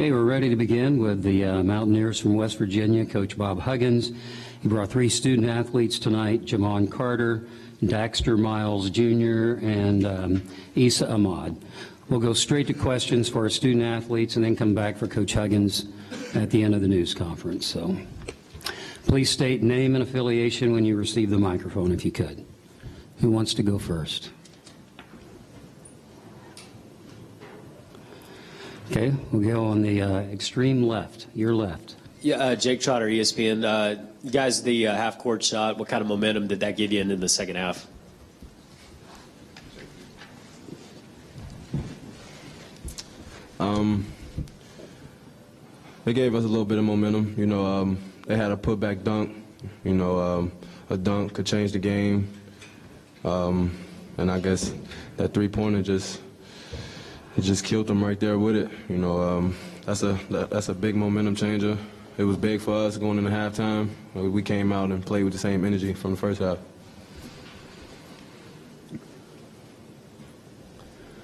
Okay, we're ready to begin with the Mountaineers from West Virginia, Coach Bob Huggins. He brought 3 student athletes tonight, Jevon Carter, Daxter Miles Jr., and Esa Ahmad. We'll go straight to questions for our student athletes and then come back for Coach Huggins at the end of the news conference. So please state name and affiliation when you receive the microphone, if you could. Who wants to go first? Okay, we'll go on the extreme left, your left. Yeah, Jake Trotter, ESPN. Guys, the half-court shot, what kind of momentum did that give you in the second half? They gave us a little bit of momentum. You know, they had a putback dunk. You know, a dunk could change the game. And I guess that three-pointer just killed them right there with it. You know, that's a big momentum changer. It was big for us going into halftime. We came out and played with the same energy from the first half.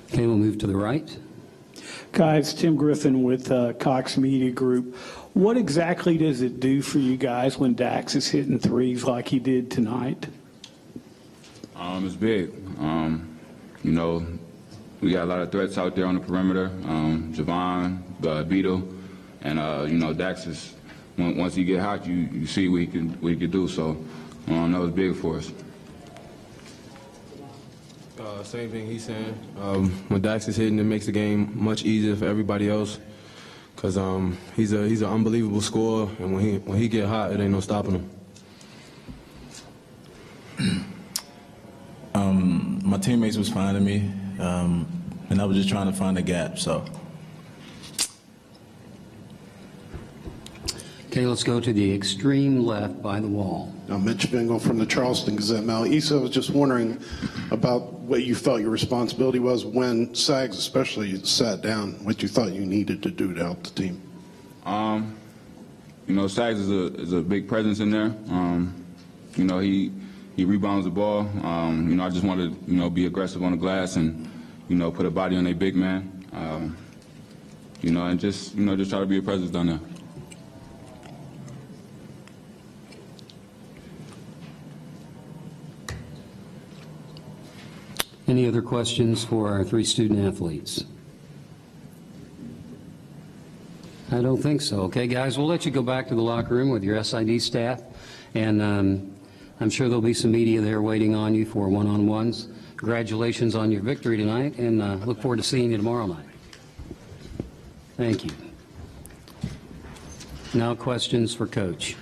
Okay, we'll move to the right. Guys, Tim Griffin with Cox Media Group. What exactly does it do for you guys when Dax is hitting threes like he did tonight? It's big. You know, we got a lot of threats out there on the perimeter. Jevon, Beetle, and you know, Dax is, once he get hot, you see what he can do. So that was big for us. Same thing he's saying. When Dax is hitting, it makes the game much easier for everybody else, because he's an unbelievable scorer, and when he get hot, it ain't no stopping him. My teammates was finding me, and I was just trying to find a gap. So. Okay, let's go to the extreme left by the wall. Now, Mitch Bingle from the Charleston Gazette-Mail. Esa, I was just wondering about what you felt your responsibility was when Sags especially sat down, what you thought you needed to do to help the team. You know, Sags is a big presence in there. You know, he rebounds the ball. You know, I just wanted to, you know, be aggressive on the glass and, you know, put a body on a big man. You know, and just try to be a presence down there. Any other questions for our 3 student athletes? I don't think so. Okay, guys, we'll let you go back to the locker room with your SID staff, and I'm sure there'll be some media there waiting on you for one-on-ones. Congratulations on your victory tonight, and look forward to seeing you tomorrow night. Thank you. Now questions for Coach.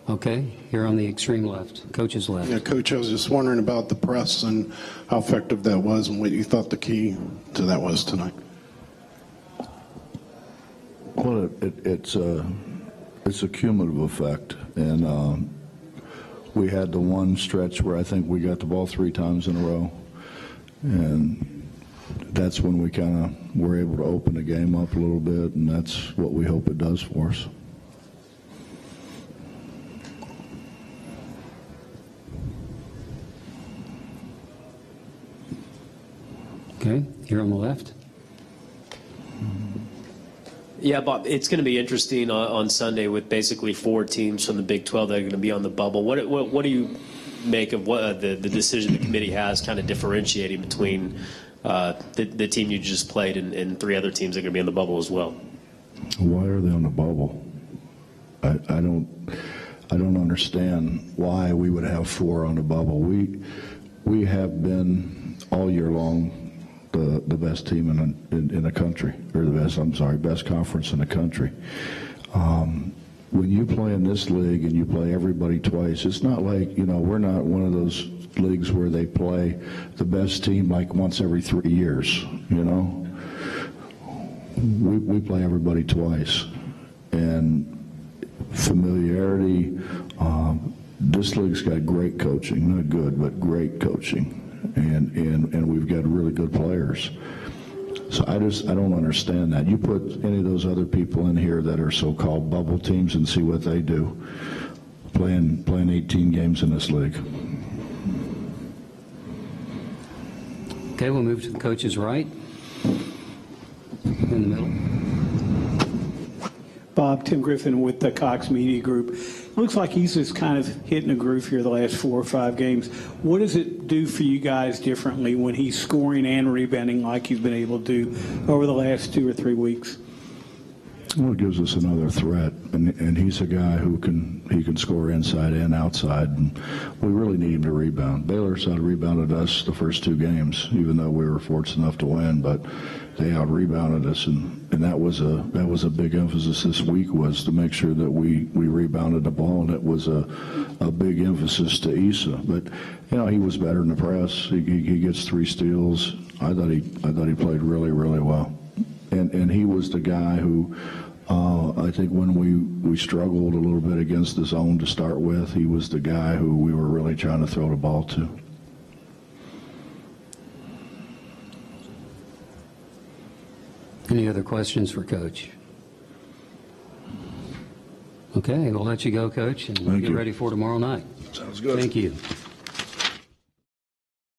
Okay, here on the extreme left, Coach's left. Yeah, Coach, I was just wondering about the press and how effective that was and what you thought the key to that was tonight. Well, it's a cumulative effect, and we had the one stretch where I think we got the ball 3 times in a row, and that's when we kind of were able to open the game up a little bit, and that's what we hope it does for us. Okay, here on the left. Yeah, Bob, it's going to be interesting on Sunday with basically 4 teams from the Big 12 that are going to be on the bubble. What do you make of what the decision the committee has kind of differentiating between the team you just played and 3 other teams that are going to be on the bubble as well? Why are they on the bubble? I don't understand why we would have 4 on the bubble. We have been all year long the best team in the country, or best conference in the country. When you play in this league and you play everybody twice, it's not like, you know, we're not one of those leagues where they play the best team like once every 3 years, you know. We play everybody twice, and familiarity. This league's got great coaching, not good, but great coaching. And we've got really good players. So I don't understand that. You put any of those other people in here that are so-called bubble teams and see what they do, playing 18 games in this league. Okay, we'll move to the coach's right. In the middle. Bob, Tim Griffin with the Cox Media Group. It looks like he's just kind of hitting a groove here the last 4 or 5 games. What does it do for you guys differently when he's scoring and rebounding like he's been able to do over the last 2 or 3 weeks? Well, it gives us another threat, and he's a guy who can score inside and outside, and we really need him to rebound. Baylor's out-rebounded us the first 2 games, even though we were fortunate enough to win, but they out-rebounded us, and that was a big emphasis this week, was to make sure that we rebounded the ball, and it was a big emphasis to Esa. But he was better in the press. He gets 3 steals. I thought he played really, really well, and he was the guy who. I think when we struggled a little bit against the zone to start with, he was the guy who we were really trying to throw the ball to. Any other questions for Coach? Okay, we'll let you go, Coach, and Thank get you. ready for tomorrow night. Sounds good. Thank you.